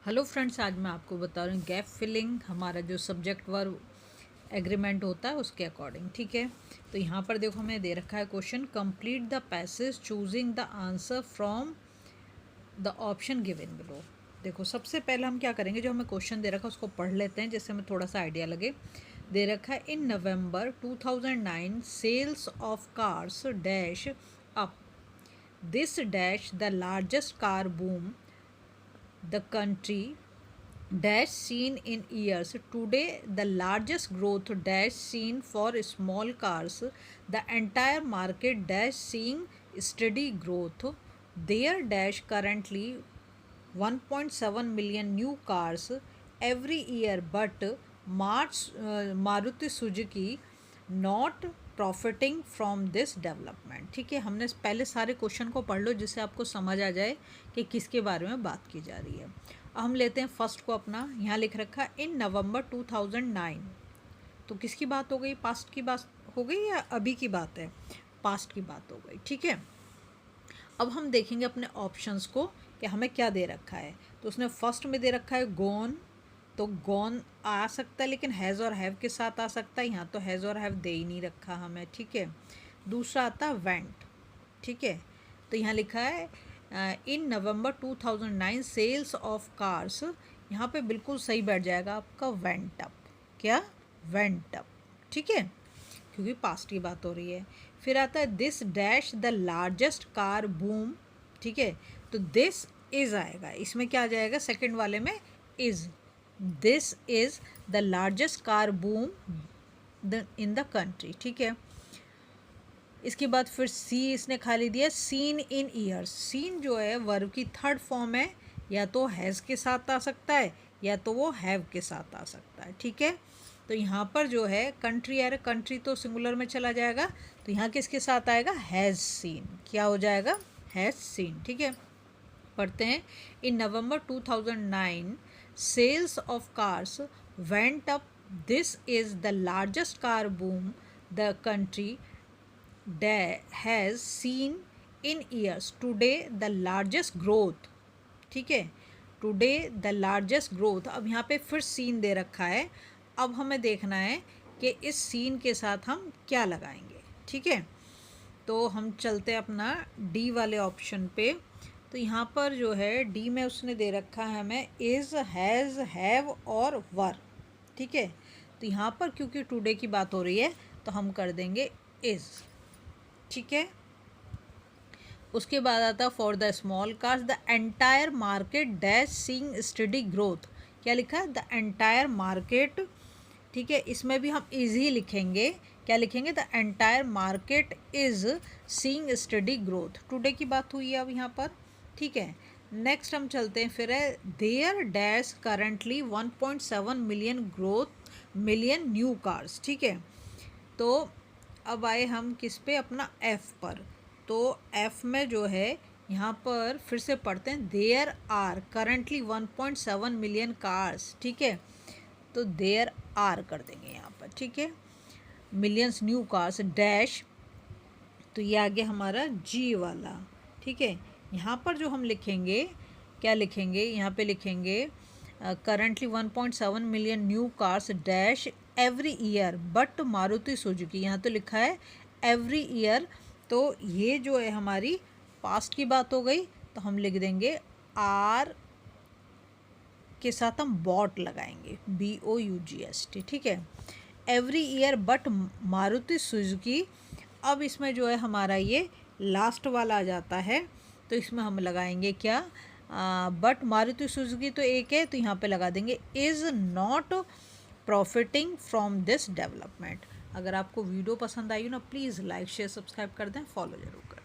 Hello friends, आज मैं आपको बता रही हूँ गैप फिलिंग हमारा जो सब्जेक्ट वर्ब एग्रीमेंट होता है उसके अकॉर्डिंग। ठीक है, तो यहाँ पर देखो हमें दे रखा है question, complete the passage choosing the answer from the option given below. देखो सबसे पहले हम क्या करेंगे, जो हमें क्वेश्चन दे रखा है उसको पढ़ लेते हैं जिससे हमें थोड़ा सा आइडिया लगे। दे रखा है in November 2009 sales of cars dash up this dash the largest car boom the country dash seen in years. Today the largest growth dash seen for small cars. The entire market dash seeing steady growth. There dash currently 1.7 million new cars every year, but Maruti Suzuki not profiting from this development. ठीक है, हमने पहले सारे question को पढ़ लो जिससे आपको समझ आ जाए कि किसके बारे में बात की जा रही है। अब हम लेते हैं फर्स्ट को अपना, यहाँ लिख रखा है इन नवंबर 2009। तो किसकी बात हो गई, पास्ट की बात हो गई या अभी की बात है? पास्ट की बात हो गई। ठीक है, अब हम देखेंगे अपने ऑप्शंस को कि हमें क्या दे रखा है। तो उसने फर्स्ट में दे रखा है गोन, तो गॉन आ सकता है लेकिन हैज़ और हैव के साथ आ सकता है, यहाँ तो हैज़ और हैव दे ही नहीं रखा हमें। ठीक है, दूसरा आता है वेंट। ठीक है, तो यहाँ लिखा है in November 2009 sales of cars, यहाँ पे बिल्कुल सही बैठ जाएगा आपका वेंट अप। क्या? Went up. ठीक है, क्योंकि पास्ट की बात हो रही है। फिर आता है this dash the largest car boom. ठीक है, तो दिस इज आएगा, इसमें क्या आ जाएगा, सेकंड वाले में is. This is the largest car boom in the country. ठीक है, इसके बाद फिर सी इसने खाली दिया सीन इन ईयर्स। सीन जो है वर्ब की थर्ड फॉर्म है, या तो हैज़ के साथ आ सकता है या तो वो हैव के साथ आ सकता है। ठीक है, तो यहाँ पर जो है कंट्री है, कंट्री तो सिंगुलर में चला जाएगा, तो यहाँ किसके साथ आएगा, हैज़ सीन। क्या हो जाएगा, हैज़ सीन। ठीक है, पढ़ते हैं इन November 2009 sales of cars went up. This is the largest car boom the country has seen in years. Today the largest growth. ठीक है, today the largest growth। अब यहाँ पे फिर सीन दे रखा है, अब हमें देखना है कि इस सीन के साथ हम क्या लगाएंगे। ठीक है, तो हम चलते हैं अपना डी वाले ऑप्शन पे। तो यहाँ पर जो है डी में उसने दे रखा है हमें इज़, हैज़, हैव और वर। ठीक है, तो यहाँ पर क्योंकि टुडे की बात हो रही है तो हम कर देंगे इज़। ठीक है, उसके बाद आता for the small cars the entire market dash seeing study growth. क्या लिखा है, द एंटायर मार्केट। ठीक है, इसमें भी हम इज़ ही लिखेंगे। क्या लिखेंगे, the entire market is seeing study growth. Today की बात हुई है अब यहाँ पर। ठीक है, नेक्स्ट हम चलते हैं फिर है there dash currently 1.7 million new cars. ठीक है, तो अब आए हम किस पे, अपना एफ पर। तो एफ में जो है यहाँ पर फिर से पढ़ते हैं there are currently 1.7 million cars. ठीक है, तो देयर आर कर देंगे यहाँ पर। ठीक है, मिलियंस न्यू कार्स डैश, तो ये आगे हमारा जी वाला। ठीक है, यहाँ पर जो हम लिखेंगे, क्या लिखेंगे, यहाँ पे लिखेंगे currently 1.7 million new cars dash every year but Maruti Suzuki. यहाँ तो लिखा है एवरी ईयर, तो ये जो है हमारी पास्ट की बात हो गई, तो हम लिख देंगे आर के साथ हम बॉट लगाएंगे, BOUGST। ठीक है, every year but Maruti Suzuki. अब इसमें जो है हमारा ये लास्ट वाला आ जाता है, तो इसमें हम लगाएंगे क्या, बट मारुति सुजुकी तो एक है, तो यहाँ पे लगा देंगे is not profiting from this development. अगर आपको वीडियो पसंद आई हो ना, प्लीज़ लाइक शेयर सब्सक्राइब कर दें, फॉलो जरूर करें।